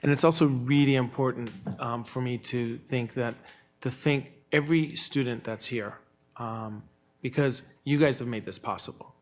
And it's also really important for me to thank every student that's here, because you guys have made this possible.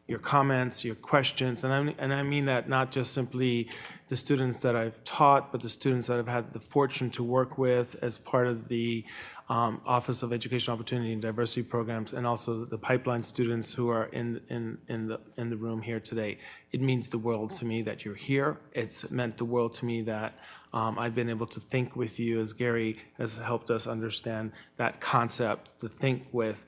Your comments, your questions, and I mean that not just simply the students that I've taught, but the students that I've had the fortune to work with as part of the Office of Educational Opportunity and Diversity Programs, and also the pipeline students who are in the room here today. It means the world to me that you're here. It's meant the world to me that I've been able to think with you, as Gary has helped us understand that concept, to think with.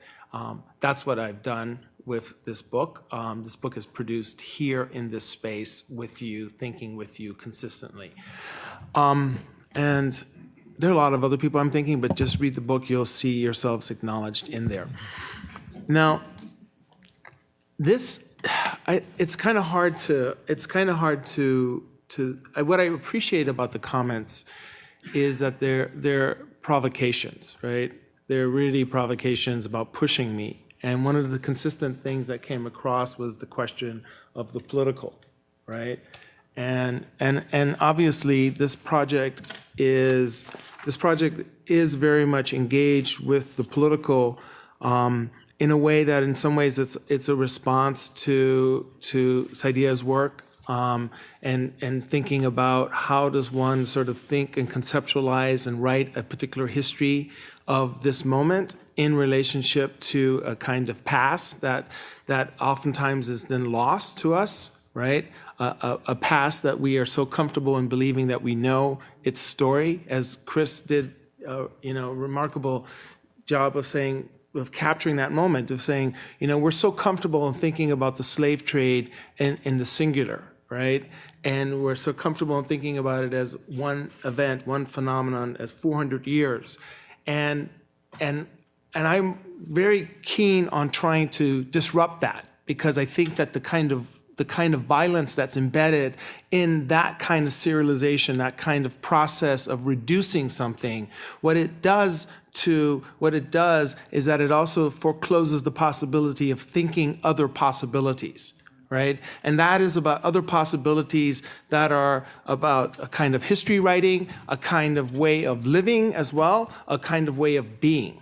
That's what I've done with this book. This book is produced here in this space with you, thinking with you consistently. And there are a lot of other people I'm thinking, but just read the book, you'll see yourselves acknowledged in there. Now, it's kind of hard to, what I appreciate about the comments is that they're provocations, right? They're really provocations about pushing me. And one of the consistent things that came across was the question of the political, right? And obviously this project is very much engaged with the political in a way that in some ways it's a response to Saidiya's work and thinking about how does one sort of think and conceptualize and write a particular history of this moment in relationship to a kind of past that oftentimes is then lost to us, right? A past that we are so comfortable in believing that we know its story, as Chris did, remarkable job of capturing that moment, of saying, we're so comfortable in thinking about the slave trade in the singular, right? And we're so comfortable in thinking about it as one event, one phenomenon, as 400 years. And I'm very keen on trying to disrupt that, because I think that the kind of violence that's embedded in that kind of serialization, that kind of process of reducing something, what it does is that it also forecloses the possibility of thinking other possibilities, right? And that is about other possibilities that are about a kind of history writing, a kind of way of living as well, a kind of way of being.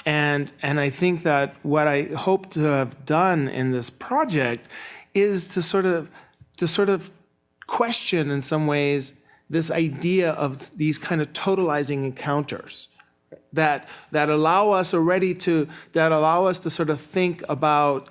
And I think that what I hope to have done in this project is to sort of question in some ways this idea of these kind of totalizing encounters that allow us to sort of think about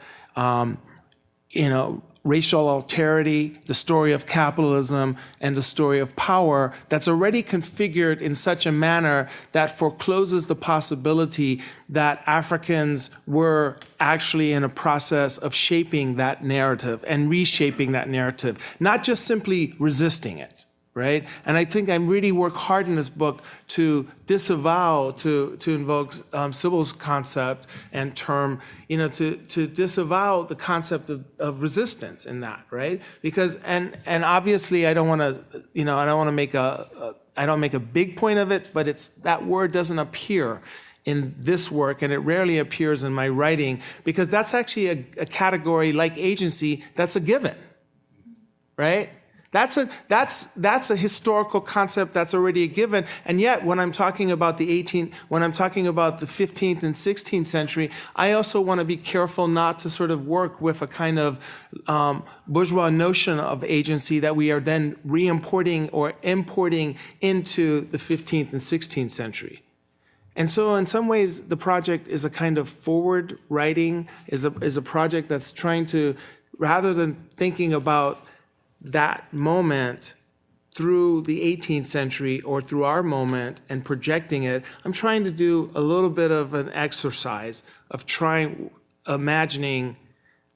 racial alterity, the story of capitalism, and the story of power that's already configured in such a manner that forecloses the possibility that Africans were actually in a process of shaping that narrative and reshaping that narrative, not just simply resisting it, right? And I think I really work hard in this book to disavow, to invoke Sybil's concept and term, to disavow the concept of resistance in that, right? Because, and obviously I don't want to make a big point of it, but that word doesn't appear in this work, and it rarely appears in my writing, because that's actually a category like agency that's a given, right? That's a historical concept that's already a given, and yet when I'm talking about the 15th and 16th century, I also want to be careful not to sort of work with a kind of bourgeois notion of agency that we are then re-importing or importing into the 15th and 16th century. And so in some ways, the project is a kind of forward writing, is a project that's trying to, rather than thinking about that moment through the 18th century or through our moment and projecting it, I'm trying to do a little bit of an exercise of imagining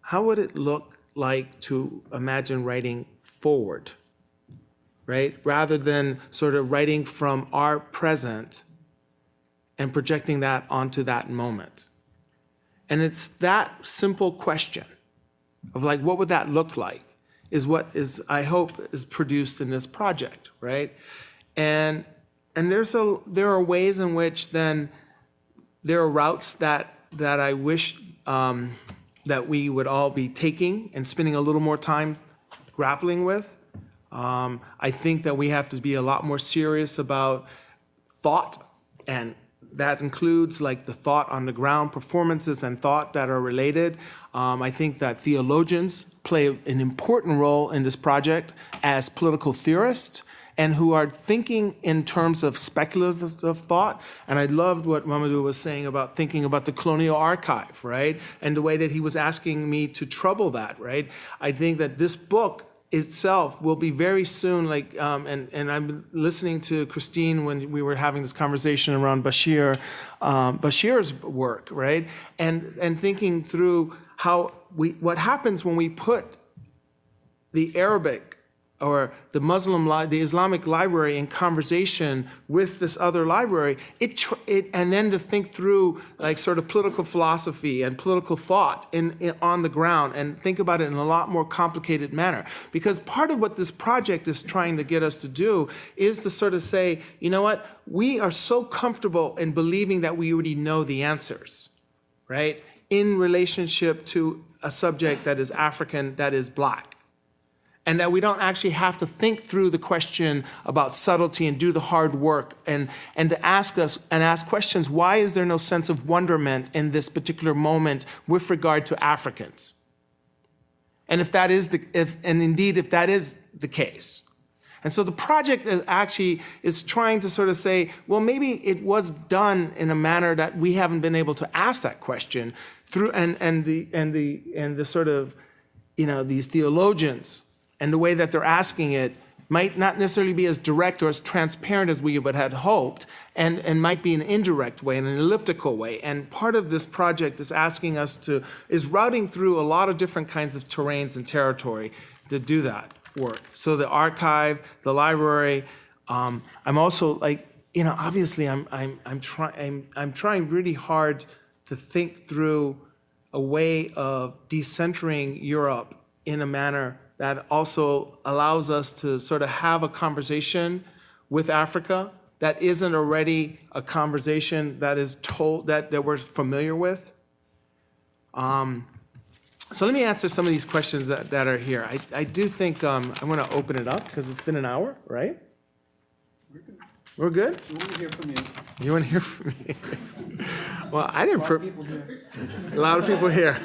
how would it look like to imagine writing forward, right? Rather than sort of writing from our present and projecting that onto that moment. And it's that simple question of like, what would that look like? Is what I hope is produced in this project, right? And there are ways in which then there are routes that I wish that we would all be taking and spending a little more time grappling with. I think that we have to be a lot more serious about thought, and that includes like the thought on the ground performances and thought that are related. I think that theologians play an important role in this project as political theorists and who are thinking in terms of speculative thought. And I loved what Mamadou was saying about thinking about the colonial archive, right? And the way that he was asking me to trouble that, right? I think that this book itself will be very soon, like, and I'm listening to Christine when we were having this conversation around Bashir's work, right? And thinking through what happens when we put the Arabic or the Islamic library in conversation with this other library, and then to think through like sort of political philosophy and political thought on the ground and think about it in a lot more complicated manner. Because part of what this project is trying to get us to do is to sort of say, you know what, we are so comfortable in believing that we already know the answers, right? In relationship to a subject that is African, that is Black. And that we don't actually have to think through the question about subtlety and do the hard work and to ask questions, why is there no sense of wonderment in this particular moment with regard to Africans? And if that is if that is the case. And so the project actually is trying to sort of say, well, maybe it was done in a manner that we haven't been able to ask that question through and the sort of, you know, these theologians. And the way that they're asking it might not necessarily be as direct or as transparent as we would have hoped, and might be an indirect way, in an elliptical way. And part of this project is asking us is routing through a lot of different kinds of terrains and territory to do that work. So the archive, the library, I'm also like, you know, obviously I'm trying really hard to think through a way of decentering Europe in a manner that also allows us to sort of have a conversation with Africa that isn't already a conversation that is told, that we're familiar with. So let me answer some of these questions that are here. I do think I want to open it up because it's been an hour, right? We're good? We want to hear from you. You want to hear from me? Well, I didn't. A lot of people here.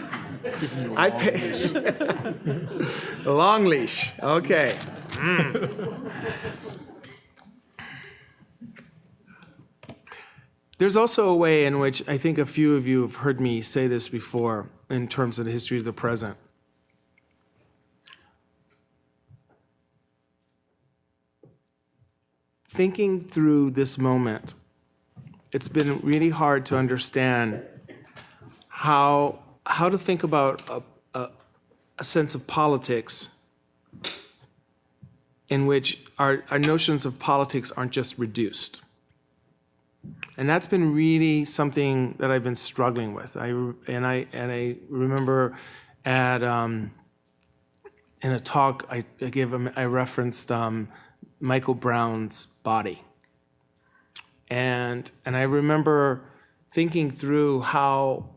I pay. The long leash. Okay. There's also a way in which I think a few of you have heard me say this before in terms of the history of the present. Thinking through this moment, it's been really hard to understand how to think about a sense of politics in which our notions of politics aren't just reduced. And that's been really something that I've been struggling with. I remember at in a talk I gave, I referenced Michael Brown's Body, and I remember thinking through how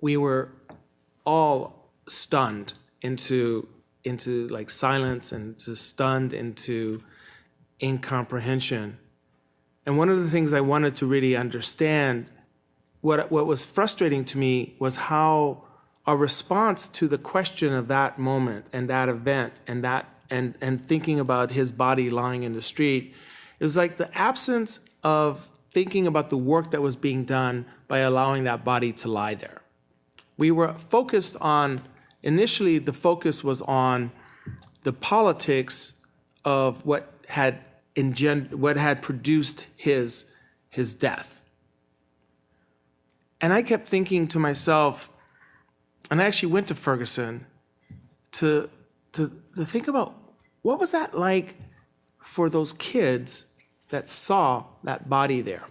we were all stunned into like silence and stunned into incomprehension. And one of the things I wanted to really understand, what was frustrating to me was how our response to the question of that moment and that event and thinking about his body lying in the street is like the absence of thinking about the work that was being done by allowing that body to lie there. We were focused on, initially the focus was on the politics of what had produced his death. And I kept thinking to myself, and I actually went to Ferguson to think about what was that like for those kids that saw that body there,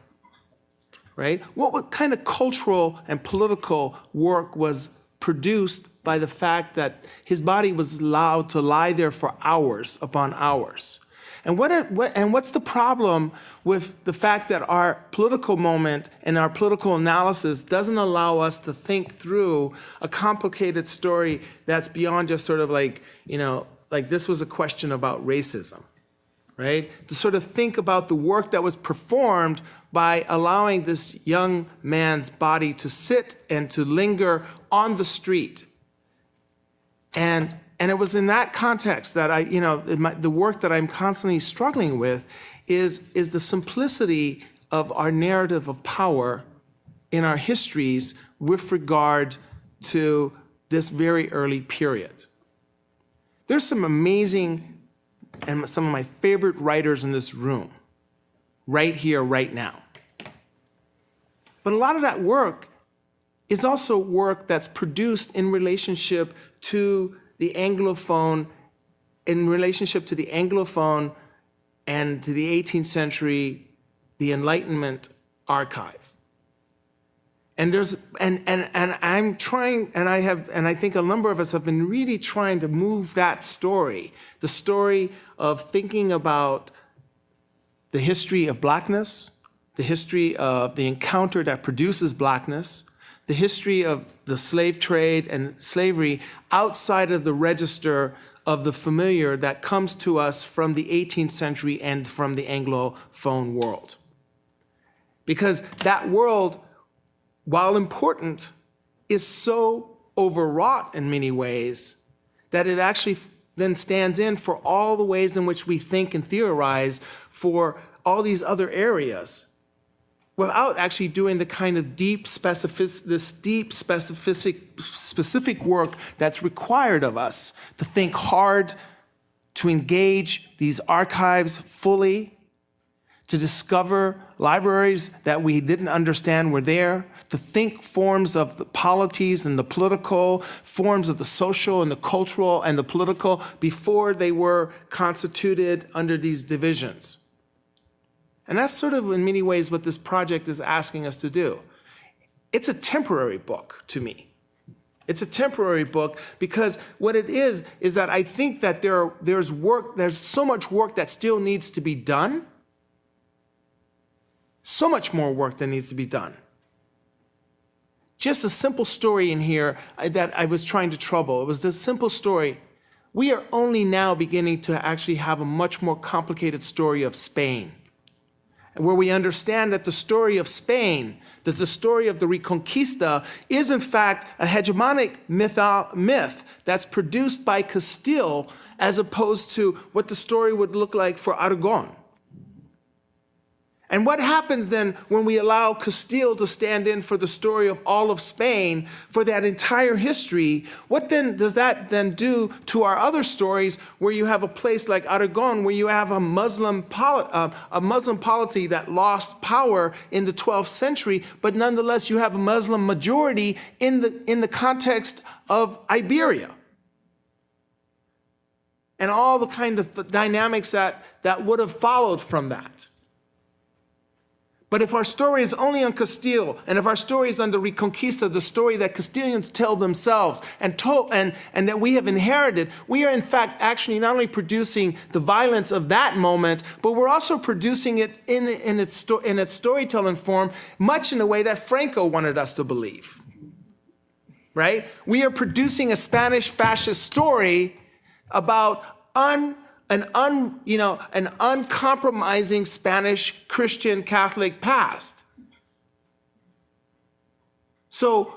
right? What kind of cultural and political work was produced by the fact that his body was allowed to lie there for hours upon hours? And what's the problem with the fact that our political moment and our political analysis doesn't allow us to think through a complicated story that's beyond just sort of like, you know, like this was a question about racism, right? To sort of think about the work that was performed by allowing this young man's body to sit and to linger on the street. And it was in that context that the work that I'm constantly struggling with is the simplicity of our narrative of power in our histories with regard to this very early period. There's some amazing and some of my favorite writers in this room, right here, right now. But a lot of that work is also work that's produced in relationship to the Anglophone, and to the 18th century, the Enlightenment archive. And I'm trying, and I think a number of us have been really trying to move that story, the story of thinking about the history of blackness, the history of the encounter that produces blackness, the history of the slave trade and slavery outside of the register of the familiar that comes to us from the 18th century and from the Anglophone world. Because that world, while important, is so overwrought in many ways that it actually then stands in for all the ways in which we think and theorize for all these other areas without actually doing the kind of specific work that's required of us to think hard, to engage these archives fully, to discover libraries that we didn't understand were there, to think forms of the polities and the political, forms of the social and the cultural and the political before they were constituted under these divisions. And that's sort of in many ways what this project is asking us to do. It's a temporary book to me. It's a temporary book because what it is that I think that there's so much work that still needs to be done. So much more work that needs to be done. Just a simple story in here that I was trying to trouble. It was this simple story. We are only now beginning to actually have a much more complicated story of Spain, where we understand that the story of Spain, that the story of the Reconquista is in fact a hegemonic myth that's produced by Castile as opposed to what the story would look like for Aragon. And what happens then when we allow Castile to stand in for the story of all of Spain for that entire history? What then does that then do to our other stories where you have a place like Aragon where you have a Muslim polity that lost power in the 12th century, but nonetheless you have a Muslim majority in the context of Iberia? And all the kind of dynamics that would have followed from that. But if our story is only on Castile, and if our story is on the Reconquista, the story that Castilians tell themselves and that we have inherited, we are in fact actually not only producing the violence of that moment, but we're also producing it in its storytelling form, much in the way that Franco wanted us to believe. Right? We are producing a Spanish fascist story about an uncompromising Spanish Christian Catholic past. So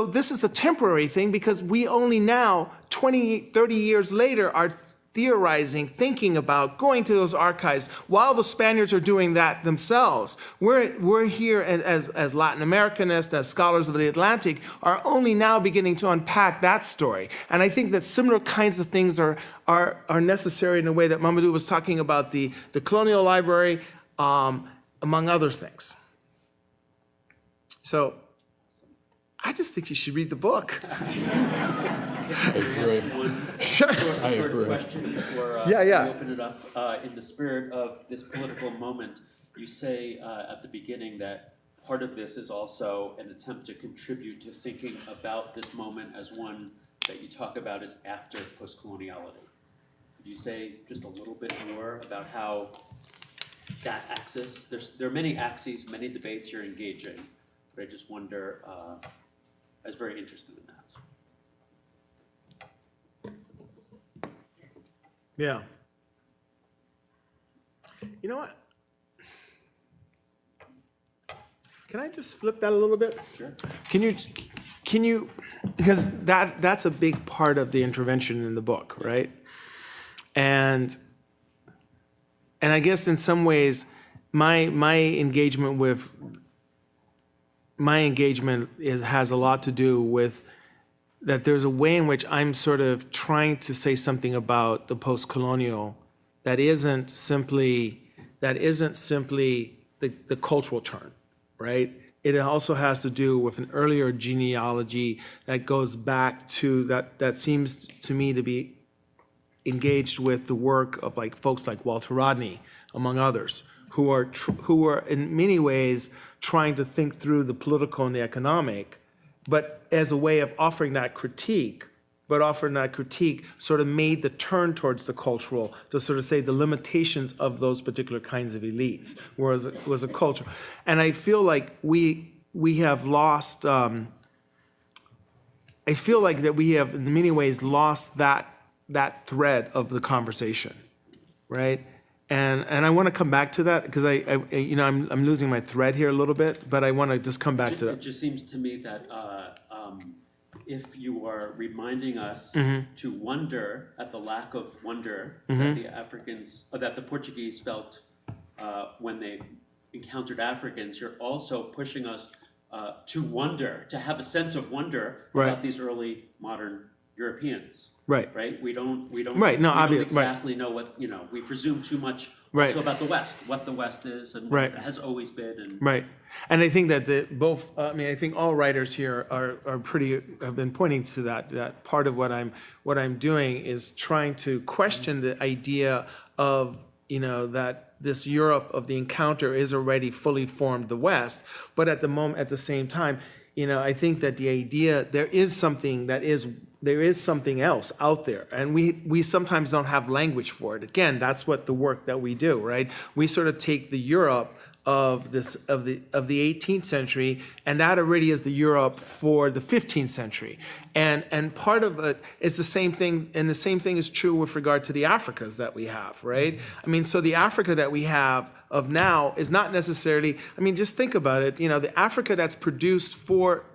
this is a temporary thing because we only now, 20, 30 years later, are theorizing, thinking about going to those archives while the Spaniards are doing that themselves. We're here as Latin Americanists, as scholars of the Atlantic, are only now beginning to unpack that story. And I think that similar kinds of things are necessary in the way that Mamadou was talking about the Colonial Library, among other things. So I just think you should read the book. Short question before we open it up. In the spirit of this political moment, you say at the beginning that part of this is also an attempt to contribute to thinking about this moment as one that you talk about as after post-coloniality. Could you say just a little bit more about how that axis, there are many axes, many debates you're engaging, but I just wonder, I was very interested in that. Yeah. You know what? Can I just flip that a little bit? Sure. Can you, because that's a big part of the intervention in the book, right? And I guess in some ways, my engagement has a lot to do with that there's a way in which I'm sort of trying to say something about the post-colonial that isn't simply the cultural turn, right? It also has to do with an earlier genealogy that goes back to that seems to me to be engaged with the work of like folks like Walter Rodney, among others, who are in many ways trying to think through the political and the economic, but as a way of offering that critique, sort of made the turn towards the cultural to sort of say the limitations of those particular kinds of elites, whereas it was a culture. And I feel like we have lost, I feel like that we have in many ways lost that thread of the conversation, right? And I want to come back to that because I'm losing my thread here a little bit, but I want to just come back to that. It just seems to me that if you are reminding us to wonder at the lack of wonder that the Portuguese felt when they encountered Africans, you're also pushing us to wonder, to have a sense of wonder about these early modern Europeans. Right. We don't exactly know what, we presume too much also about the West, what the West is and what it has always been. And and I think that I think all writers here have been pointing to that part of what I'm doing is trying to question the idea of, that this Europe of the encounter is already fully formed the West, but at the same time, I think that the idea there is something else out there, and we sometimes don't have language for it. Again, that's what the work that we do, right? We sort of take the Europe of the 18th century, and that already is the Europe for the 15th century, and part of it is the same thing, and the same thing is true with regard to the Africas that we have, right? I mean, so the Africa that we have of now is not necessarily. I mean, just think about it. The Africa that's produced for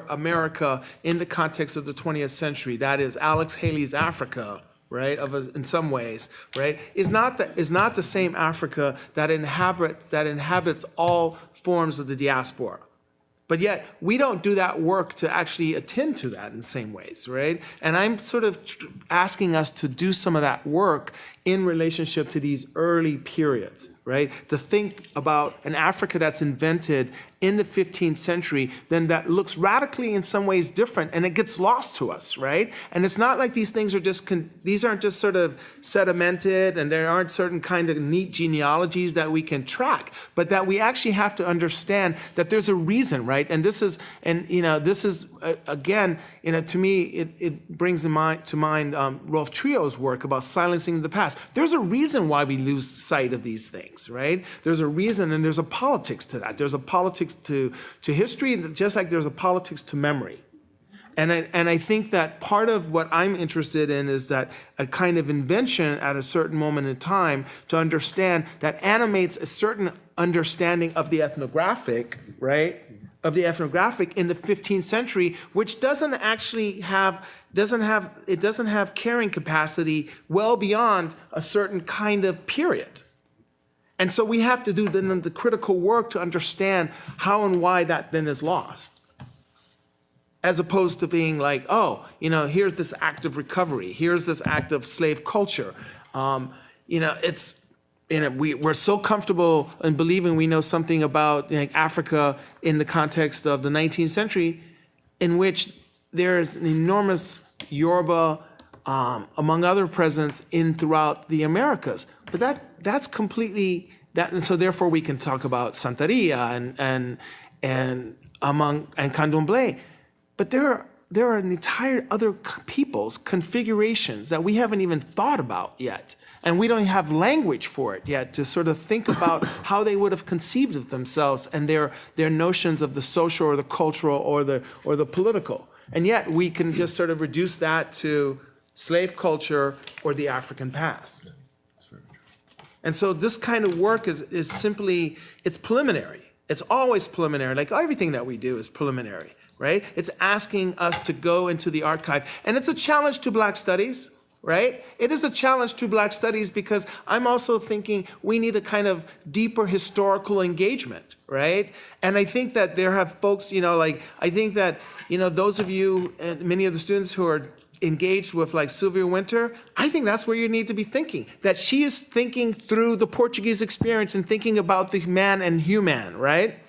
America in the context of the 20th century, that is Alex Haley's Africa, right? In some ways, right, is not the same Africa that inhabits all forms of the diaspora. But yet we don't do that work to actually attend to that in the same ways, right? And I'm sort of asking us to do some of that work in relationship to these early periods, right? To think about an Africa that's invented in the 15th century, then that looks radically in some ways different, and it gets lost to us, right? And it's not like these things are these aren't just sort of sedimented, and there aren't certain kind of neat genealogies that we can track, but that we actually have to understand that there's a reason, right? And this is again, to me, it brings to mind Rolf Trio's work about silencing the past. There's a reason why we lose sight of these things, right? There's a reason, and there's a politics to that. There's a politics to history, just like there's a politics to memory. And I think that part of what I'm interested in is that a kind of invention at a certain moment in time to understand that animates a certain understanding of the ethnographic, right? Of the ethnographic in the 15th century, which doesn't have carrying capacity well beyond a certain kind of period. And so we have to do then the critical work to understand how and why that then is lost. As opposed to being like, here's this act of recovery, here's this act of slave culture. We're so comfortable in believing we know something about Africa in the context of the 19th century, in which there is an enormous Yoruba, among other presence throughout the Americas. But that's completely that, and so therefore we can talk about Santeria and Candomblé. But there are an entire other peoples, configurations that we haven't even thought about yet. And we don't have language for it yet to sort of think about how they would have conceived of themselves and their notions of the social or the cultural or the political. And yet we can just sort of reduce that to slave culture, or the African past. And so this kind of work is simply, it's preliminary. It's always preliminary. Like everything that we do is preliminary, right? It's asking us to go into the archive. And it's a challenge to Black studies, right? It is a challenge to Black studies because I'm also thinking we need a kind of deeper historical engagement, right? And I think that there have folks, I think that, those of you and many of the students who are engaged with like Sylvia Wynter, I think that's where you need to be thinking. That she is thinking through the Portuguese experience and thinking about the man and human, right?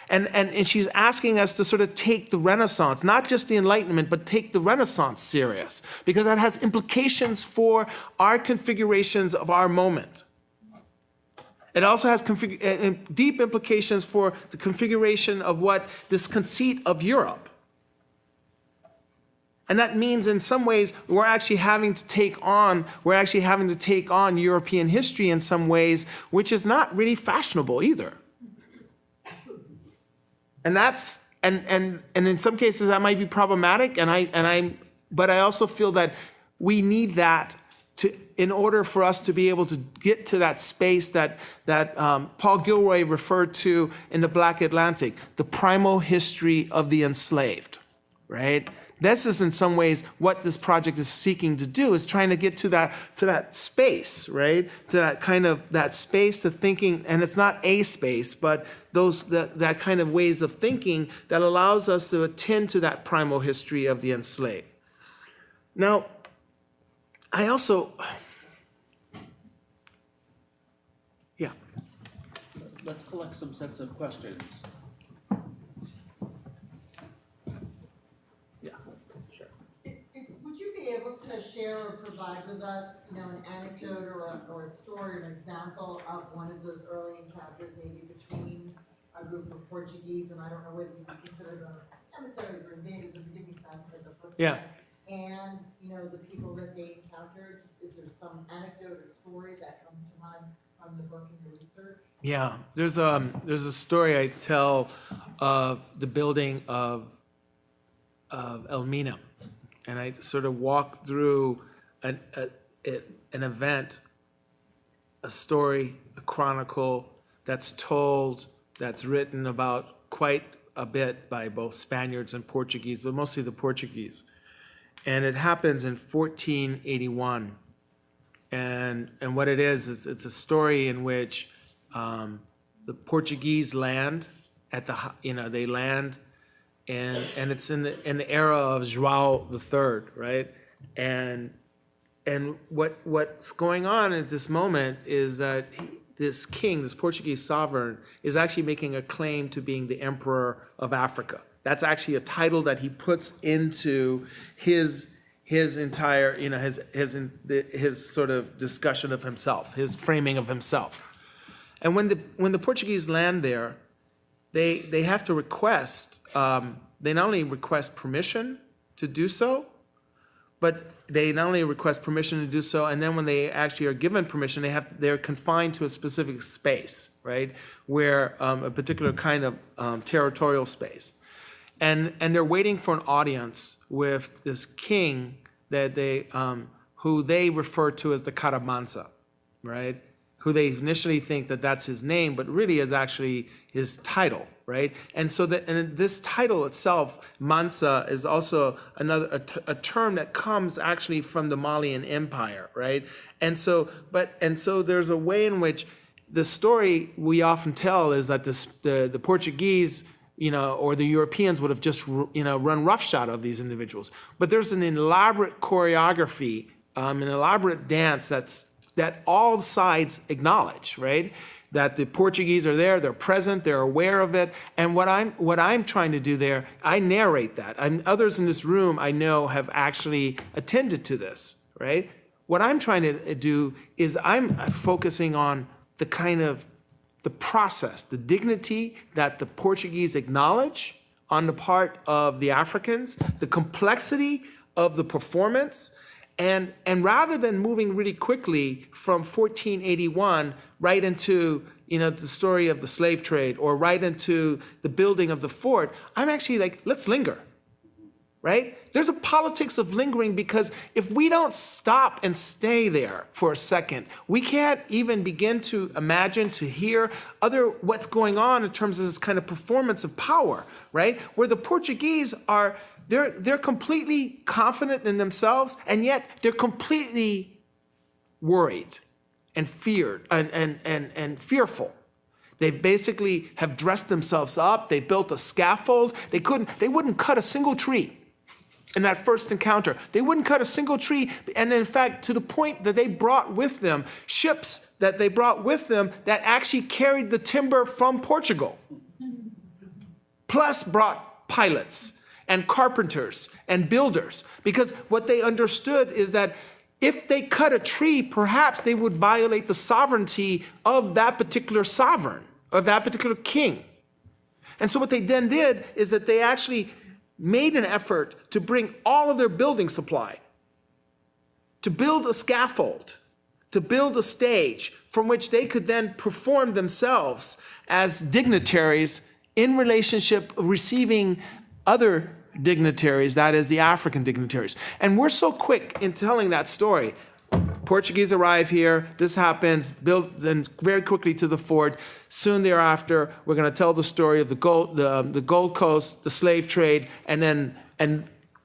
And she's asking us to sort of take the Renaissance, not just the Enlightenment, but take the Renaissance serious, because that has implications for our configurations of our moment. It also has deep implications for the configuration of what this conceit of Europe. And that means in some ways we're actually having to take on European history in some ways, which is not really fashionable either. And that's and in some cases that might be problematic, but I also feel that we need that in order for us to be able to get to that space that Paul Gilroy referred to in the Black Atlantic, the primal history of the enslaved, right? This is in some ways what this project is seeking to do, is trying to get to that space, right? To that space to thinking, and it's not a space, but that kind of ways of thinking that allows us to attend to that primal history of the enslaved. Now, I also, yeah. Let's collect some sets of questions. Would you be able to share or provide with us, an anecdote or a story or an example of one of those early encounters, maybe between a group of Portuguese, and I don't know whether you would consider them emissaries or invaders, or forgive me, Sam, for the book. Yeah. And, the people that they encountered, is there some anecdote or story that comes to mind from the book and your research? Yeah, there's a story I tell of the building of Elmina. And I sort of walk through an event, a story, a chronicle that's told, that's written about quite a bit by both Spaniards and Portuguese, but mostly the Portuguese. And it happens in 1481. And what it is it's a story in which the Portuguese land they land. And it's in the era of João III, right? And what's going on at this moment is that this king, this Portuguese sovereign, is actually making a claim to being the emperor of Africa. That's actually a title that he puts into his entire, his sort of discussion of himself, his framing of himself. And when the Portuguese land there, they have to request, they not only request permission to do so, but they not only request permission to do so, and then when they actually are given permission, they're confined to a specific space, right? Where a particular kind of territorial space. And they're waiting for an audience with this king that who they refer to as the Caramansa, right? Who they initially think that that's his name, but really is actually his title, right? And so this title itself, Mansa, is also a term that comes actually from the Malian Empire, right? And so there's a way in which the story we often tell is that the Portuguese, or the Europeans would have just, run roughshod of these individuals. But there's an elaborate choreography, an elaborate dance that all sides acknowledge, right? That the Portuguese are there, they're present, they're aware of it. And what I'm trying to do there, I narrate that. Others in this room I know have actually attended to this, right? What I'm trying to do is I'm focusing on the process, the dignity that the Portuguese acknowledge on the part of the Africans, the complexity of the performance. And rather than moving really quickly from 1481 right into the story of the slave trade or right into the building of the fort, I'm actually like, let's linger. right? There's a politics of lingering because if we don't stop and stay there for a second, we can't even begin to imagine, to hear what's going on in terms of this kind of performance of power, right? Where the Portuguese are, they're completely confident in themselves, and yet they're completely worried and feared and fearful. They basically have dressed themselves up. They built a scaffold. They wouldn't cut a single tree in that first encounter. They wouldn't cut a single tree. And in fact, to the point that they brought with them ships that they brought with them that actually carried the timber from Portugal, plus brought pilots and carpenters and builders. Because what they understood is that if they cut a tree, perhaps they would violate the sovereignty of that particular sovereign, of that particular king. And so what they then did is that they actually made an effort to bring all of their building supply, to build a scaffold, to build a stage from which they could then perform themselves as dignitaries in relationship receiving other dignitaries, that is the African dignitaries. And we're so quick in telling that story. Portuguese arrive here, this happens, build then very quickly to the fort. Soon thereafter, we're going to tell the story of the Gold Coast, the slave trade, and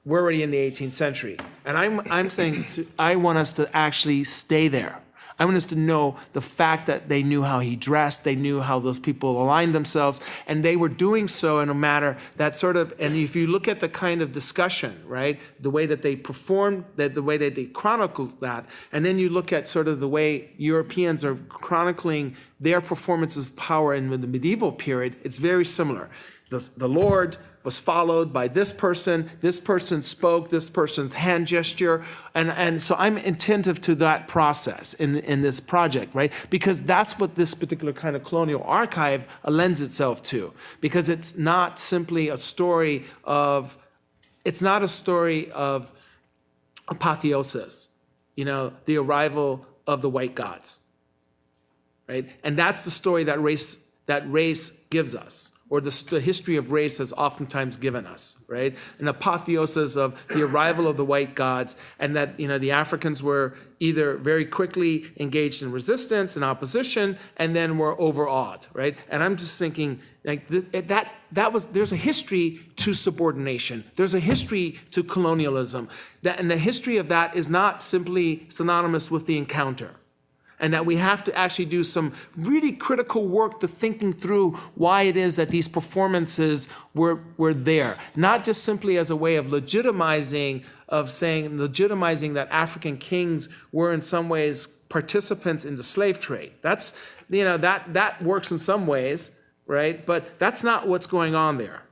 we're already in the 18th century. And I'm saying I want us to actually stay there. I want us to know the fact that they knew how he dressed, they knew how those people aligned themselves, and they were doing so in a manner that sort of, and if you look at the kind of discussion, right, the way that they performed, the way that they chronicled that, and then you look at sort of the way Europeans are chronicling their performances of power in the medieval period, it's very similar. The Lord was followed by this person spoke, this person's hand gesture, and so I'm attentive to that process in this project, right? Because that's what this particular kind of colonial archive lends itself to, because it's not simply a story of, apotheosis, the arrival of the white gods, right? And that's the story that race gives us, or the history of race has oftentimes given us, right? An apotheosis of the arrival of the white gods, and that the Africans were either very quickly engaged in resistance and opposition, and then were overawed, right? And I'm just thinking like there's a history to subordination. There's a history to colonialism, and the history of that is not simply synonymous with the encounter. And that we have to actually do some really critical work to thinking through why it is that these performances were there. Not just simply as a way of legitimizing that African kings were in some ways participants in the slave trade. That's, that works in some ways, right? But that's not what's going on there.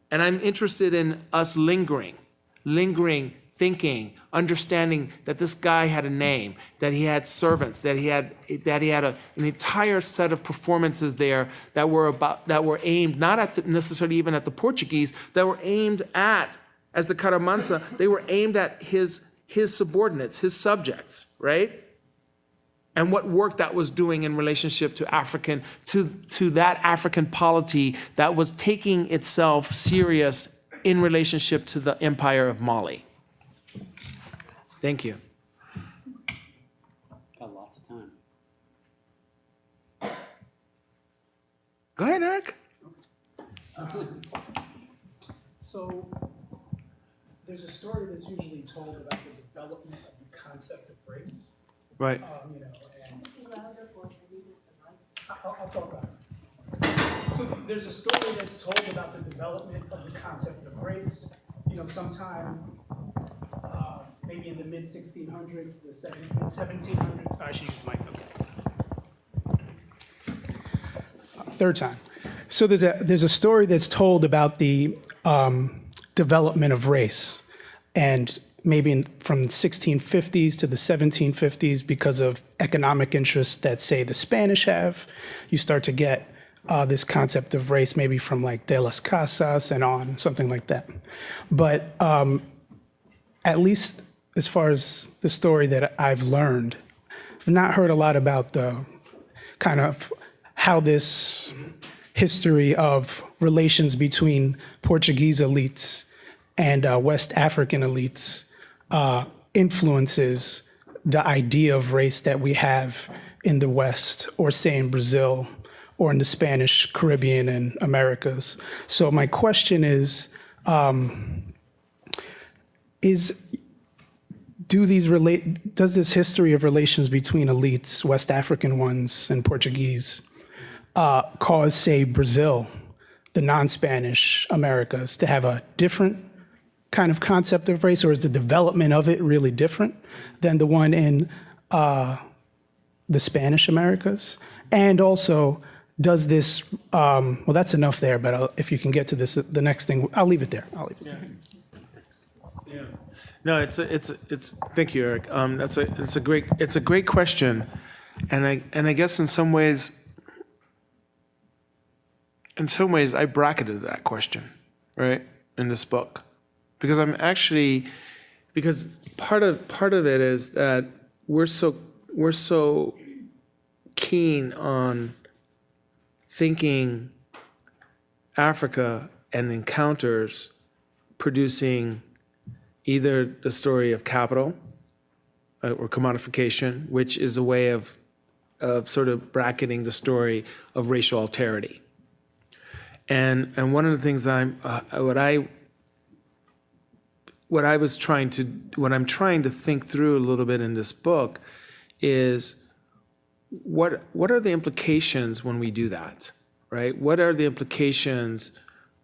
And I'm interested in us lingering, thinking, understanding that this guy had a name, that he had servants, that he had an entire set of performances there that were aimed not at necessarily even at the Portuguese, that were aimed at, as the Caramansa, they were aimed at his subordinates, his subjects, right? And what work that was doing in relationship to that African polity that was taking itself serious in relationship to the Empire of Mali. Thank you. Got lots of time. Go ahead, Eric. So there's a story that's usually told about the development of the concept of race. Right. And I'll talk about it. So there's a story that's told about the development of the concept of race. Sometime maybe in the mid-1600s, the mid-1700s. I should use the mic. Okay. Third time. So there's a story that's told about the development of race, and maybe from the 1650s to the 1750s, because of economic interests that, say, the Spanish have, you start to get this concept of race, maybe from like De las Casas and on, something like that. But at least as far as the story that I've learned, I've not heard a lot about the kind of how this history of relations between Portuguese elites and West African elites influences the idea of race that we have in the West, or say in Brazil, or in the Spanish Caribbean and Americas. So my question is does this history of relations between elites, West African ones and Portuguese, cause, say, Brazil, the non-Spanish Americas, to have a different kind of concept of race, or is the development of it really different than the one in the Spanish Americas? And also, does this, well, that's enough there, but if you can get to this, the next thing, I'll leave it there. Yeah. No, it's thank you, Eric. It's a great question. And I guess in some ways I bracketed that question, right, in this book. Because part of it is that we're so keen on thinking Africa and encounters producing either the story of capital or commodification, which is a way of sort of bracketing the story of racial alterity. And one of the things that I'm trying to think through a little bit in this book is what are the implications when we do that, right? What are the implications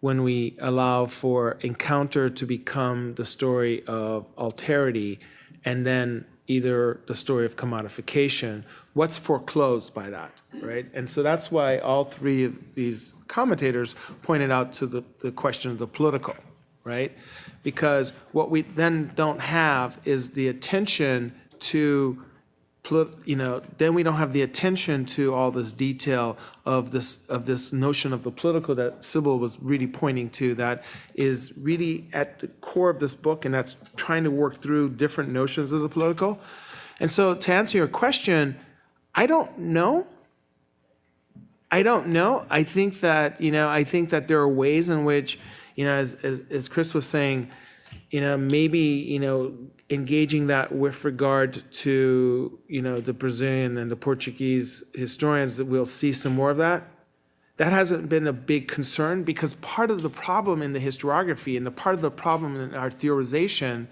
when we allow for encounter to become the story of alterity and then either the story of commodification? What's foreclosed by that, right? And so that's why all three of these commentators pointed out to the question of the political, right? Because what we then don't have is the attention to, then we don't have the attention to all this detail of this notion of the political that Sybil was really pointing to, that is really at the core of this book, and that's trying to work through different notions of the political. And so to answer your question, I don't know. I think that there are ways in which, as Chris was saying, maybe, engaging that with regard to, the Brazilian and the Portuguese historians, that we'll see some more of that. That hasn't been a big concern, because part of the problem in the historiography and the part of the problem in our theorization,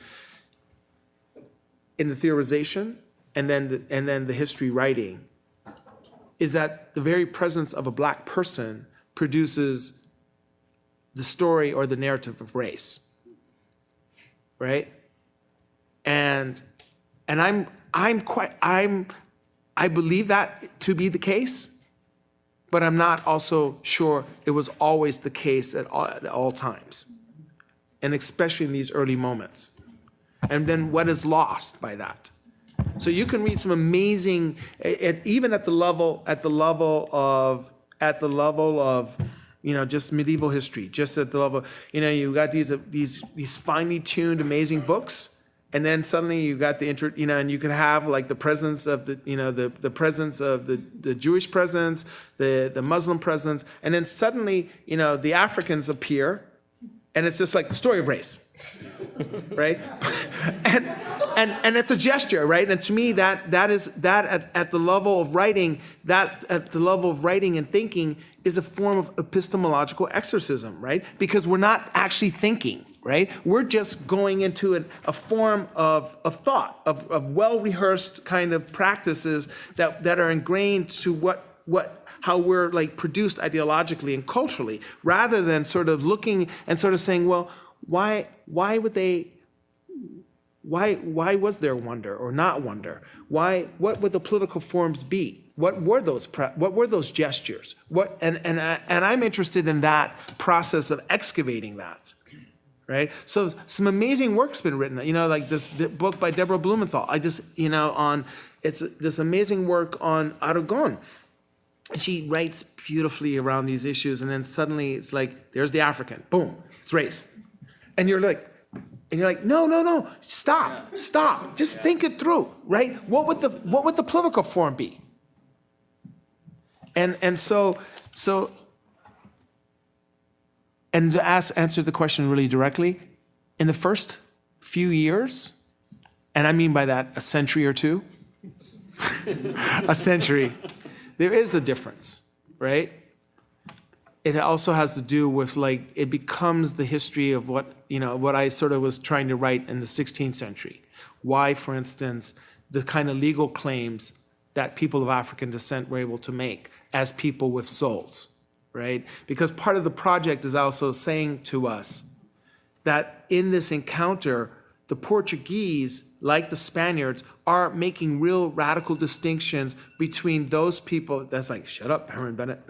and then the history writing, is that the very presence of a Black person produces the story or the narrative of race, right? And I believe that to be the case, but I'm not also sure it was always the case at all times, and especially in these early moments. And then what is lost by that? So you can read some amazing, even at the level of just medieval history, just at the level, you got these finely tuned, amazing books, and then suddenly you got and you could have like the presence of the presence of the Jewish presence, the Muslim presence, and then suddenly, the Africans appear, and it's just like the story of race, right? And it's a gesture, right? And to me, that is at the level of writing, and thinking is a form of epistemological exorcism, right? Because we're not actually thinking, right? We're just going into a form of thought, of well-rehearsed kind of practices that are ingrained to how we're like produced ideologically and culturally, rather than sort of looking and sort of saying, well, why was there wonder or not wonder? What would the political forms be? What were those gestures? And I'm interested in that process of excavating that, right? So some amazing work's been written. Like this book by Deborah Blumenthal. It's this amazing work on Aragon. And she writes beautifully around these issues, and then suddenly it's like, there's the African, boom, it's race, and you're like, no, stop, just think it through, right? What would the political form be? And so to answer the question really directly, in the first few years, and I mean by that a century or two, a century, there is a difference, right? It also has to do with like, it becomes the history of what, what I sort of was trying to write in the 16th century. Why, for instance, the kind of legal claims that people of African descent were able to make as people with souls, right? Because part of the project is also saying to us that in this encounter, the Portuguese, like the Spaniards, are making real radical distinctions between those people. That's like, shut up, Herman Bennett.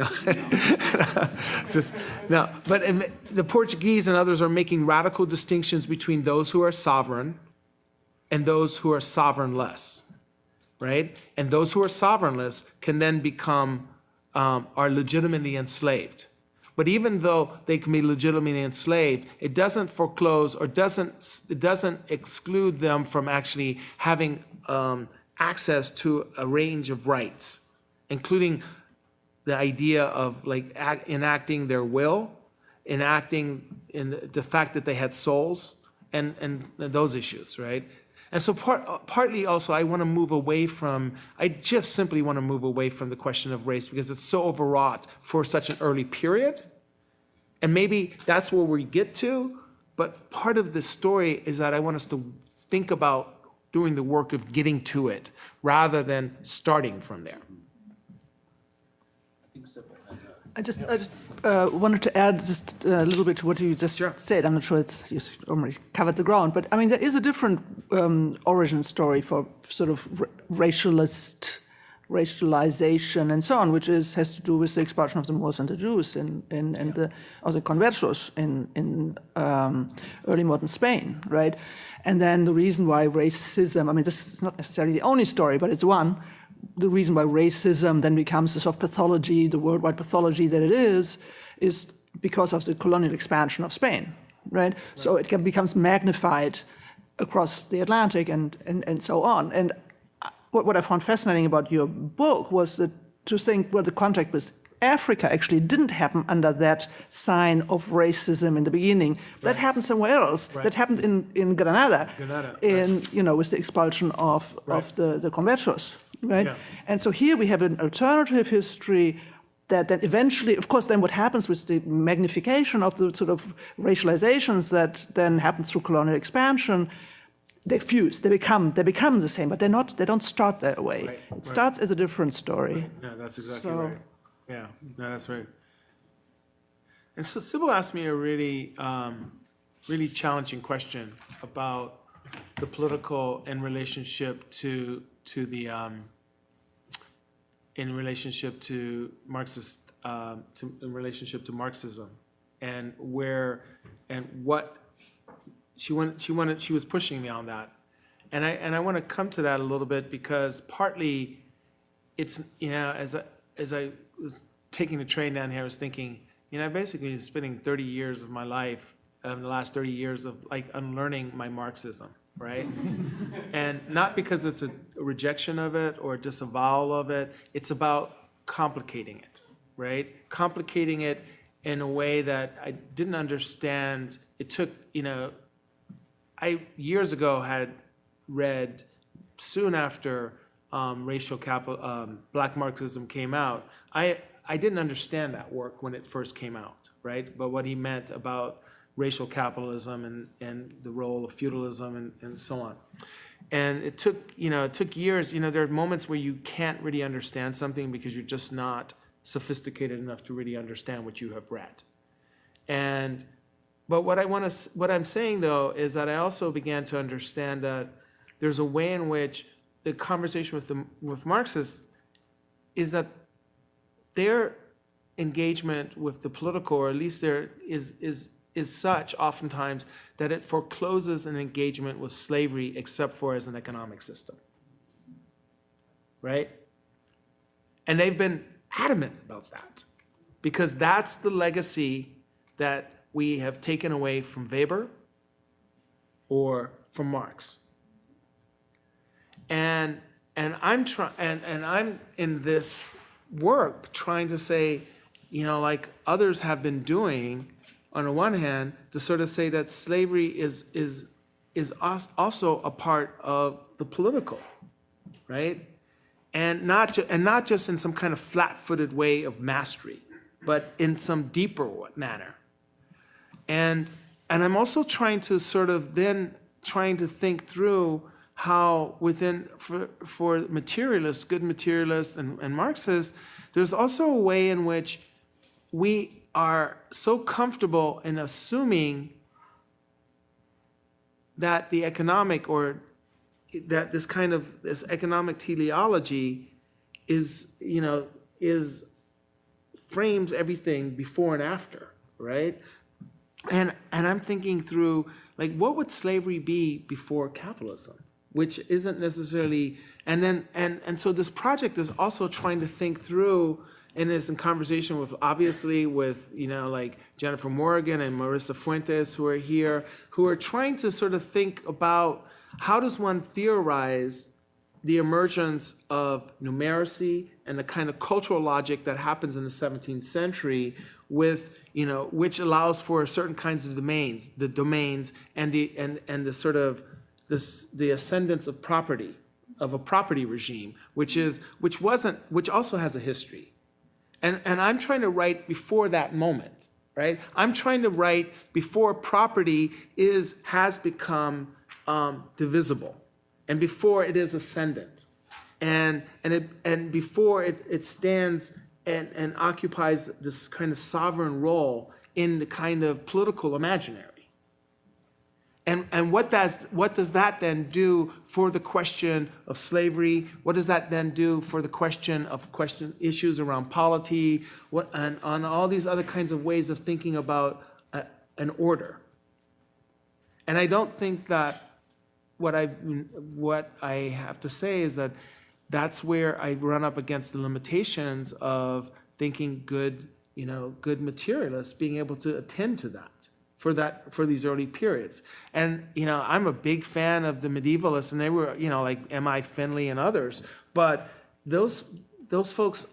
No, but the Portuguese and others are making radical distinctions between those who are sovereign and those who are sovereignless, right? And those who are sovereignless can then become, are legitimately enslaved. But even though they can be legitimately enslaved, it doesn't foreclose or it doesn't exclude them from actually having access to a range of rights, including the idea of like enacting their will, enacting in the fact that they had souls, and those issues, right? And so partly also I want to move away from, I just simply want to move away from the question of race because it's so overwrought for such an early period. And maybe that's where we get to, but part of the story is that I want us to think about doing the work of getting to it rather than starting from there. I think Sybil had I just wanted to add just a little bit to what you just said. I'm not sure you already covered the ground, but I mean there is a different origin story for sort of racialization and so on, which has to do with the expulsion of the Moors and the Jews and the conversos in early modern Spain, right? And then the reason why racism, I mean this is not necessarily the only story, but it's one. The reason why racism then becomes the sort of pathology, the worldwide pathology that it is because of the colonial expansion of Spain, right? So it becomes magnified across the Atlantic and so on. And what I found fascinating about your book was that to think, well, the contact with Africa actually didn't happen under that sign of racism in the beginning. That happened somewhere else. That happened in Granada, with the expulsion of the conversos. Right? Yeah. And so here we have an alternative history that then eventually, of course, then what happens with the magnification of the sort of racializations that then happen through colonial expansion, they fuse, they become the same, but they don't start that way. Right. It starts as a different story. Right. Yeah, that's exactly right. Yeah, no, that's right. And so Sybil asked me a really, really challenging question about the political in relationship to the in relationship to Marxist in relationship to Marxism, and where and what she was pushing me on that, and I want to come to that a little bit because partly it's as I was taking the train down here I was thinking basically spending 30 years of my life the last 30 years of like unlearning my Marxism. Right? And not because it's a rejection of it or a disavowal of it, it's about complicating it, right? Complicating it in a way that I didn't understand. It took, I years ago had read soon after Black Marxism came out. I didn't understand that work when it first came out, right? But what he meant about racial capitalism and the role of feudalism and so on. And it took years. There are moments where you can't really understand something because you're just not sophisticated enough to really understand what you have read. But what I'm saying though is that I also began to understand that there's a way in which the conversation with Marxists is that their engagement with the political, or at least there is such oftentimes that it forecloses an engagement with slavery except for as an economic system, right? And they've been adamant about that because that's the legacy that we have taken away from Weber or from Marx. And I'm in this work trying to say, like others have been doing, on the one hand, to sort of say that slavery is also a part of the political, right? And not just in some kind of flat-footed way of mastery, but in some deeper manner. And I'm also trying to sort of then trying to think through how within, for materialists, good materialists and Marxists, there's also a way in which we are so comfortable in assuming that the economic, or that this kind of, this economic teleology is, frames everything before and after, right? And I'm thinking through, like, what would slavery be before capitalism? Which isn't necessarily, and so this project is also trying to think through, and is in conversation with, obviously, with, like Jennifer Morgan and Marissa Fuentes, who are here, who are trying to sort of think about how does one theorize the emergence of numeracy and the kind of cultural logic that happens in the 17th century with, which allows for certain kinds of domains, and the sort of the ascendance of property, of a property regime, which also has a history. And I'm trying to write before that moment, right? I'm trying to write before property has become divisible, and before it is ascendant, and before it stands and occupies this kind of sovereign role in the kind of political imaginary. And what does that then do for the question of slavery? What does that then do for the question issues around polity? And on all these other kinds of ways of thinking about an order? And I don't think that what I have to say is that that's where I run up against the limitations of thinking good materialists being able to attend to that for these early periods. And I'm a big fan of the medievalists, and they were like M.I. Finley and others, but those folks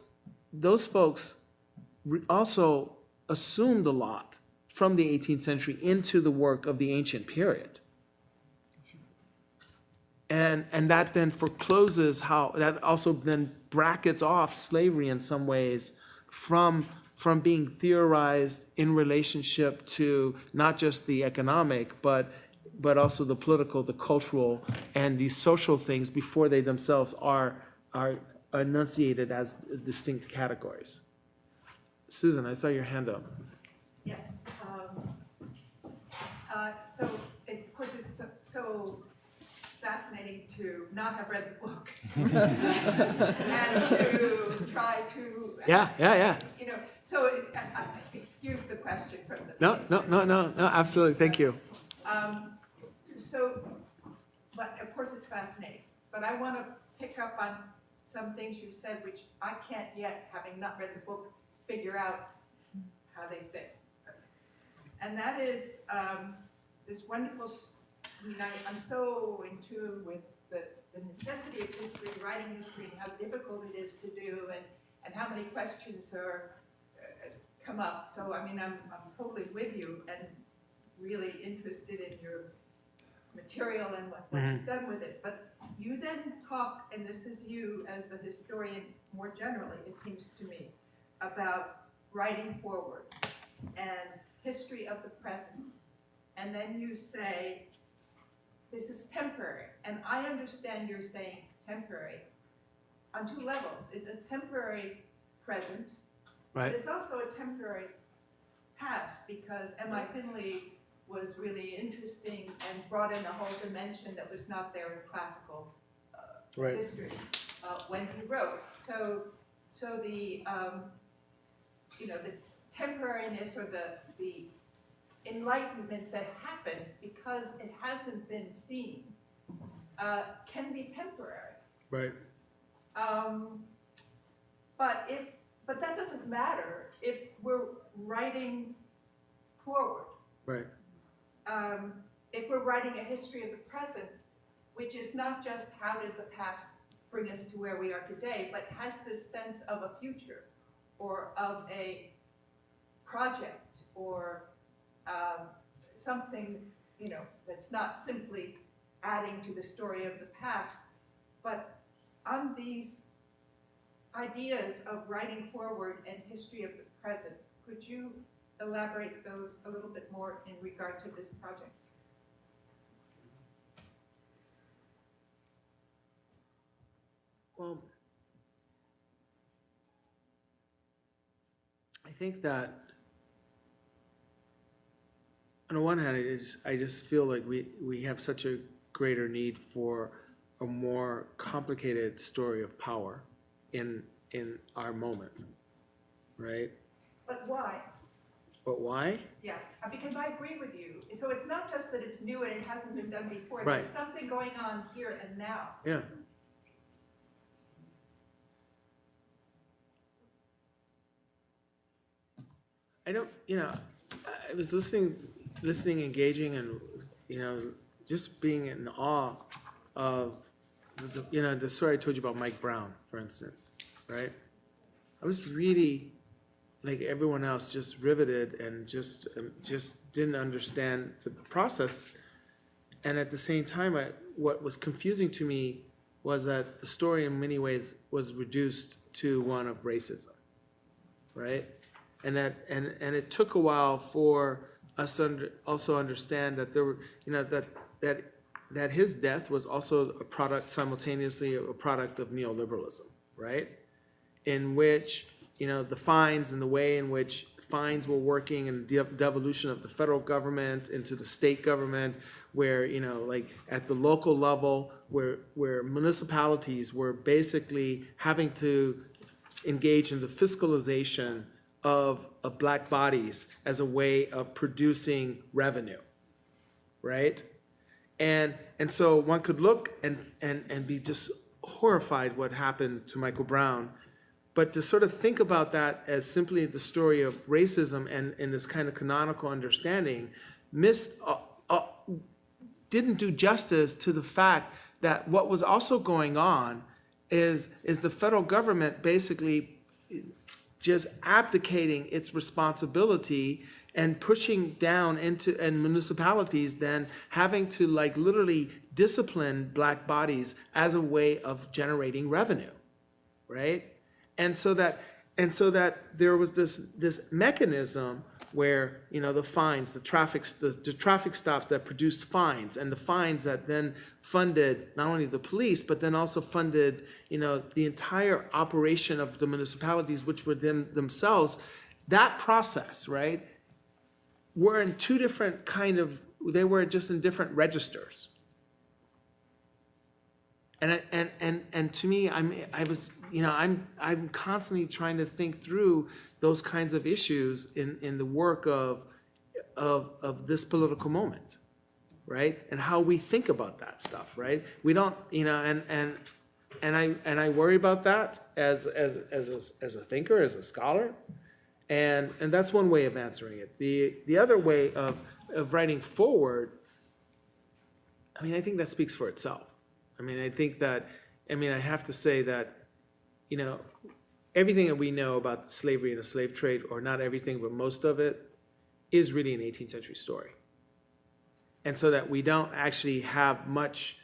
also assumed a lot from the 18th century into the work of the ancient period. And that then forecloses that also then brackets off slavery in some ways from being theorized in relationship to not just the economic, but also the political, the cultural, and these social things before they themselves are enunciated as distinct categories. Susan, I saw your hand up. Yes. So, of course, it's so fascinating to not have read the book and to try to Yeah. So excuse the question from the No, absolutely. Thank you. But of course it's fascinating, but I want to pick up on some things you've said which I can't yet, having not read the book, figure out how they fit. And that is this wonderful, I'm so in tune with the necessity of history, writing history, and how difficult it is to do, and how many questions come up. So I'm totally with you and really interested in your material and what you've done with it. But you then talk, and this is you as a historian more generally, it seems to me, about writing forward and history of the present. And then you say, this is temporary. And I understand you're saying temporary on two levels. It's a temporary present, Right. but it's also a temporary past, because M.I. Finley was really interesting and brought in a whole dimension that was not there in classical history when he wrote. So the the temporariness, or the enlightenment that happens because it hasn't been seen can be temporary. Right. But that doesn't matter if we're writing forward. Right. If we're writing a history of the present, which is not just how did the past bring us to where we are today, but has this sense of a future or of a project or something, that's not simply adding to the story of the past, but on these ideas of writing forward and history of the present, could you elaborate those a little bit more in regard to this project? Well, I think that on the one hand, I just feel like we have such a greater need for a more complicated story of power in our moment, right? But why? But why? Yeah, because I agree with you. So it's not just that it's new and it hasn't been done before. Right. There's something going on here and now. Yeah. I don't, I was listening, engaging, and, just being in awe of, the story I told you about Mike Brown, for instance, right? I was really, like everyone else, just riveted and just didn't understand the process. And at the same time, what was confusing to me was that the story in many ways was reduced to one of racism, right? And it took a while for us to also understand that there were, that his death was also a product, simultaneously a product of neoliberalism, right? In which, the fines and the way in which fines were working and the devolution of the federal government into the state government, where, like at the local level, where municipalities were basically having to engage in the fiscalization of black bodies as a way of producing revenue, right? And so one could look and be just horrified what happened to Michael Brown, but to sort of think about that as simply the story of racism and this kind of canonical understanding didn't do justice to the fact that what was also going on is the federal government basically just abdicating its responsibility and pushing down into, and municipalities then having to like literally discipline black bodies as a way of generating revenue, right? And so that there was this mechanism where, the fines, the traffic stops that produced fines, and the fines that then funded not only the police, but then also funded, the entire operation of the municipalities, which were themselves, that process, right, were in two different they were just in different registers. And to me, I'm constantly trying to think through those kinds of issues in the work of this political moment, right? And how we think about that stuff, right? We don't, and I worry about that as a thinker, as a scholar, and that's one way of answering it. The other way of writing forward, I think that speaks for itself. I think that, I have to say that, everything that we know about slavery and the slave trade, or not everything, but most of it, is really an 18th century story. And so that we don't actually have much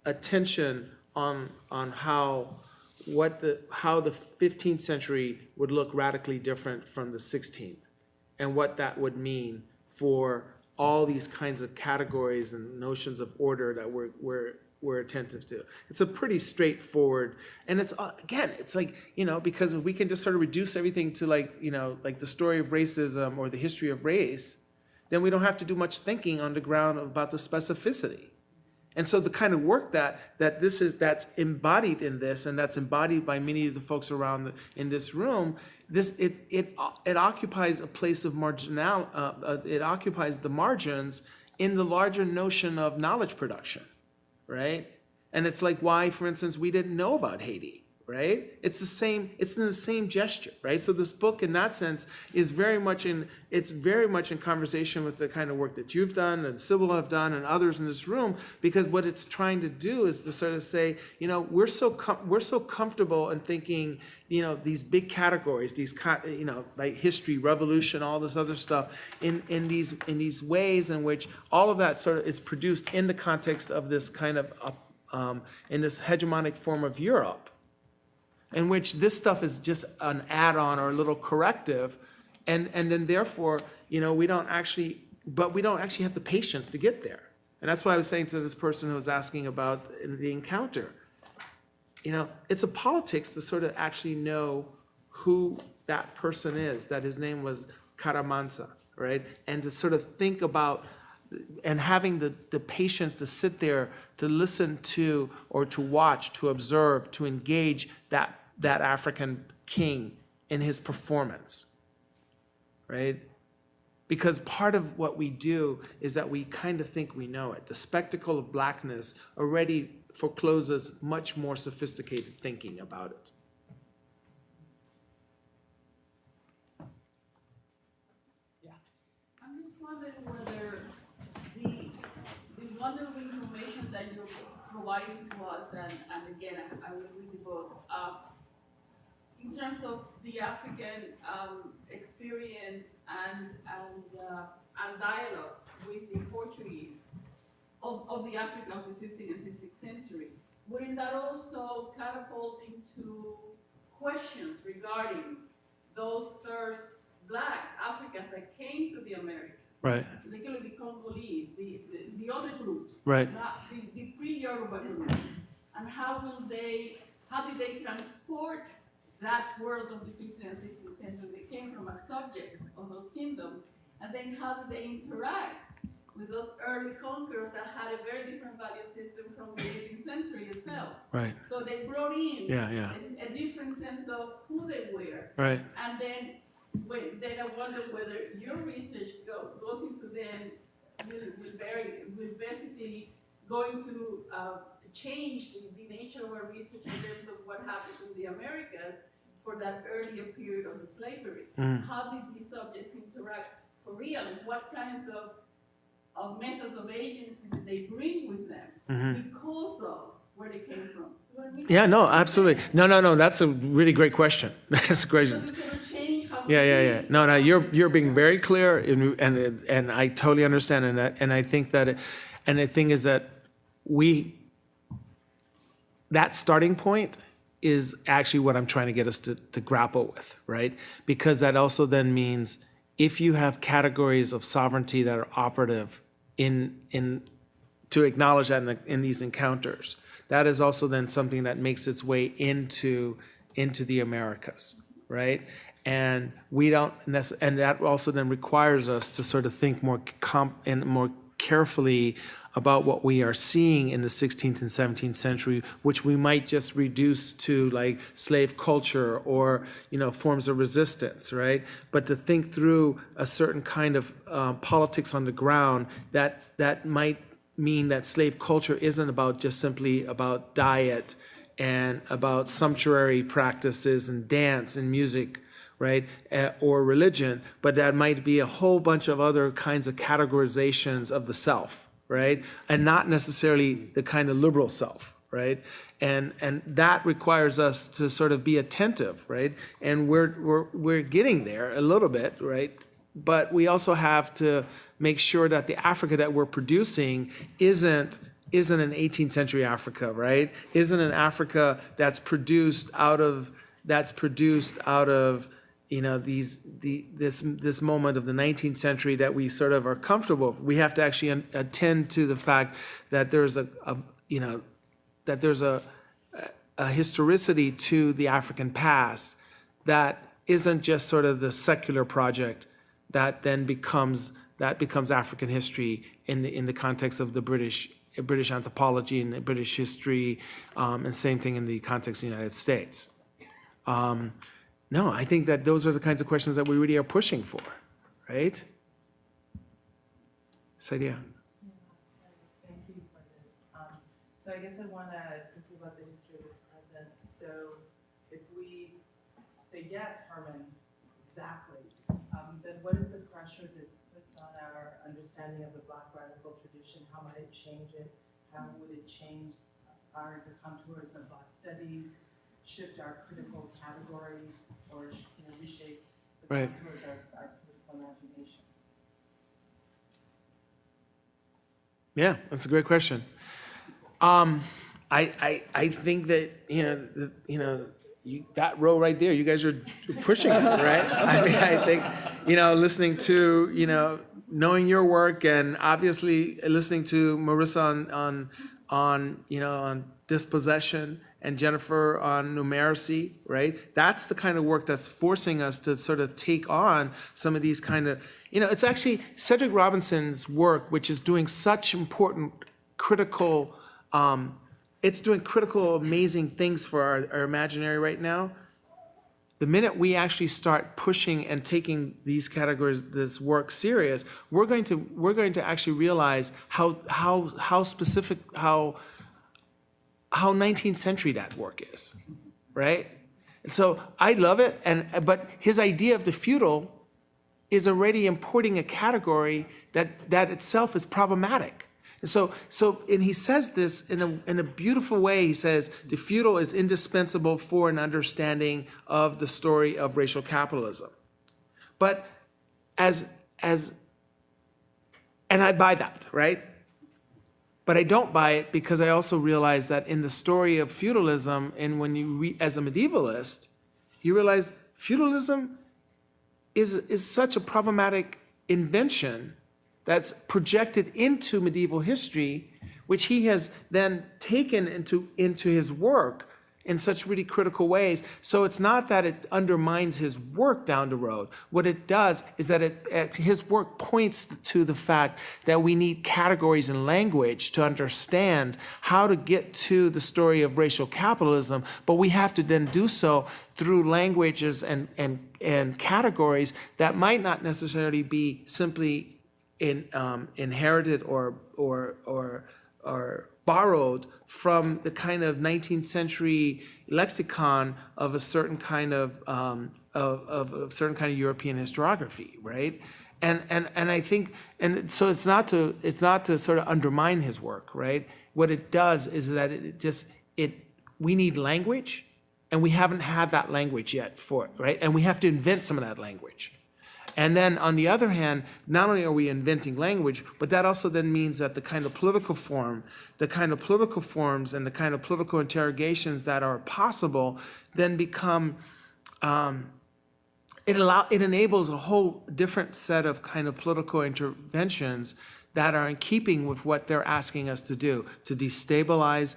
attention on how the 15th century would look radically different from the 16th, and what that would mean for all these kinds of categories and notions of order that we're attentive to. It's a pretty straightforward, and it's like, because if we can just sort of reduce everything to like the story of racism or the history of race, then we don't have to do much thinking on the ground about the specificity. And so the kind of work that's embodied in this, and that's embodied by many of the folks around in this room, it occupies a place of it occupies the margins in the larger notion of knowledge production, right? And it's like why, for instance, we didn't know about Haiti, right? It's in the same gesture, right? So this book, in that sense, is very much in conversation with the kind of work that you've done and Sybil have done and others in this room, because what it's trying to do is to sort of say, we're so comfortable in thinking, these big categories, like history, revolution, all this other stuff, in these ways in which all of that sort of is produced in the context of this kind of in this hegemonic form of Europe, in which this stuff is just an add-on or a little corrective, and then therefore, we don't actually have the patience to get there. And that's why I was saying to this person who was asking about the encounter, it's a politics to sort of actually know who that person is, that his name was Karamansa, right? And to sort of think about and having the patience to sit there, to listen to, or to watch, to observe, to engage that African king in his performance, right? Because part of what we do is that we kind of think we know it. The spectacle of blackness already forecloses much more sophisticated thinking about it. I'm just wondering whether the wonderful information that you're providing to us, and again, I will read the book, in terms of the African experience and dialogue with the Portuguese of the Africa of the 15th and 16th century, wouldn't that also catapult into questions regarding those first blacks, Africans that came to the Americas? Right. Particularly the Congolese, the other groups, Right. not the pre-Yoruba groups, and how did they transport that world of the 15th and 16th century? They came from as subjects of those kingdoms, and then how do they interact with those early conquerors that had a very different value system from the 18th century itself? Right. So they brought in a different sense of who they were. Right. And then I wonder whether your research goes into then will basically going to change the nature of our research in terms of what happens in the Americas for that earlier period of the slavery. How did these subjects interact for real? And what kinds of methods of agency did they bring with them because of where they came from? So yeah, no, absolutely. No. That's a really great question. That's a great. So it's going to change how Yeah. No. You're being very clear, and I totally understand, and I think that, and the thing is that that starting point is actually what I'm trying to get us to grapple with, right? Because that also then means if you have categories of sovereignty that are operative to acknowledge that in these encounters, that is also then something that makes its way into the Americas, right? And and that also then requires us to sort of think more carefully about what we are seeing in the 16th and 17th century, which we might just reduce to like slave culture or forms of resistance, right? But to think through a certain kind of politics on the ground that might mean that slave culture isn't about just simply about diet and about sumptuary practices and dance and music, right, or religion, but that might be a whole bunch of other kinds of categorizations of the self, right, and not necessarily the kind of liberal self, right, and that requires us to sort of be attentive, right, and we're getting there a little bit, right, but we also have to make sure that the Africa that we're producing isn't an 18th century Africa, right? Isn't an Africa that's produced out of this moment of the 19th century that we sort of are comfortable with. We have to actually attend to the fact that there's a historicity to the African past that isn't just sort of the secular project that then becomes African history in the context of the British anthropology and the British history, and same thing in the context of the United States. No, I think that those are the kinds of questions that we really are pushing for, right? Saidia. Thank you for this. So I guess I want to think about the history of the present. So say, yes, Herman, exactly, then what is the pressure this puts on our understanding of the Black radical tradition? How might it change it? How would it change the contours of Black studies, shift our critical categories, or reshape the Right. contours of our political imagination? Yeah, that's a great question. I think that that row right there, you guys are pushing it, right? I mean, I think listening to knowing your work, and obviously listening to Marissa on dispossession, and Jennifer on numeracy, right? That's the kind of work that's forcing us to sort of take on some of these kind of, it's actually Cedric Robinson's work, which is doing such important critical, it's doing critical, amazing things for our imaginary right now. The minute we actually start pushing and taking these categories, this work serious, we're going to actually realize how specific, how 19th century that work is, right? And so I love it, but his idea of the feudal is already importing a category that itself is problematic. And he says this in a beautiful way. He says the feudal is indispensable for an understanding of the story of racial capitalism. But and I buy that, right? But I don't buy it because I also realize that in the story of feudalism, and when you read as a medievalist, you realize feudalism is such a problematic invention that's projected into medieval history, which he has then taken into his work in such really critical ways. So it's not that it undermines his work down the road. What it does is that his work points to the fact that we need categories and language to understand how to get to the story of racial capitalism, but we have to then do so through languages and categories that might not necessarily be simply inherited or borrowed from the kind of 19th century lexicon of a certain kind of European historiography, right? And I think, and so it's not to sort of undermine his work, right? What it does is that we need language, and we haven't had that language yet for it, right? And we have to invent some of that language. And then on the other hand, not only are we inventing language, but that also then means that the kind of political forms and the kind of political interrogations that are possible then become, it enables a whole different set of kind of political interventions that are in keeping with what they're asking us to do, to destabilize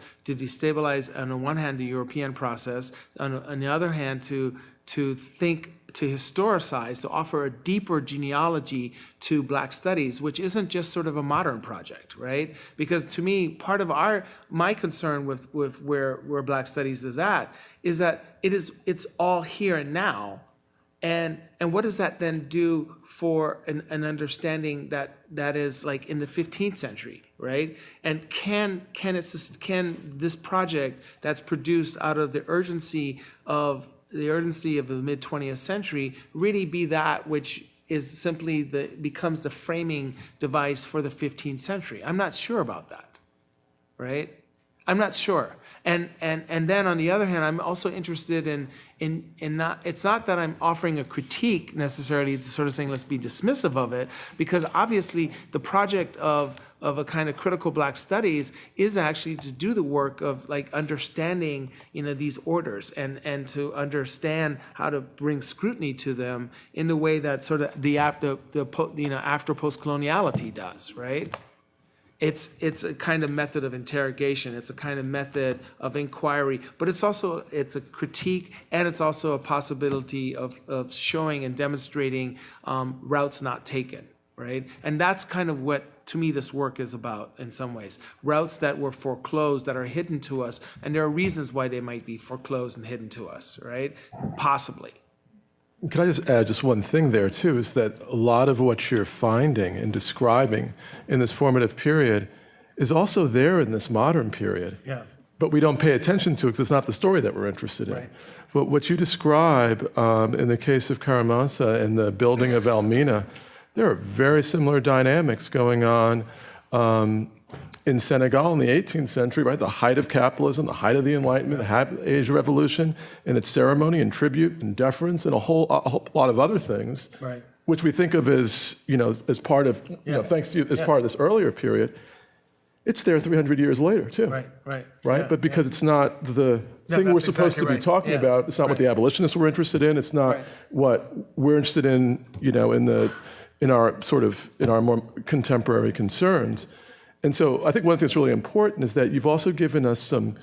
on the one hand the European process, on the other hand to think, to historicize, to offer a deeper genealogy to Black studies, which isn't just sort of a modern project, right? Because to me, part of my concern with where Black studies is that it's all here and now. And what does that then do for an understanding that is like in the 15th century, right? And can this project that's produced out of the urgency of the mid-20th century really be that which is simply becomes the framing device for the 15th century? I'm not sure about that, right? I'm not sure. And then on the other hand, I'm also interested in not, it's not that I'm offering a critique necessarily, it's sort of saying let's be dismissive of it, because obviously the project of a kind of critical Black studies is actually to do the work of like understanding, these orders and to understand how to bring scrutiny to them in the way that sort of after post-coloniality does, right? It's a kind of method of interrogation. It's a kind of method of inquiry, but it's a critique, and it's also a possibility of showing and demonstrating routes not taken, right? And that's kind of what, to me, this work is about in some ways. Routes that were foreclosed, that are hidden to us, and there are reasons why they might be foreclosed and hidden to us, right? Possibly. Can I just add just one thing there, too, is that a lot of what you're finding and describing in this formative period is also there in this modern period. Yeah. but we don't pay attention to it because it's not the story that we're interested in. Right. But what you describe in the case of Karamasa and the building of Elmina, there are very similar dynamics going on in Senegal in the 18th century, right? The height of capitalism, the height of the Enlightenment, the height of the Asia Revolution, and its ceremony and tribute and deference and a whole lot of other things, Right. which we think of as, as part of, thanks to you, as part of this earlier period. It's there 300 years later, too. Right, right. Right? Yeah, but because it's not the Yeah, thing we're that's supposed to exactly be right. talking Yeah. about, it's not what the abolitionists were interested in, it's not Right. what we're interested in, in our more contemporary concerns. And so I think one thing that's really important is that you've also given us some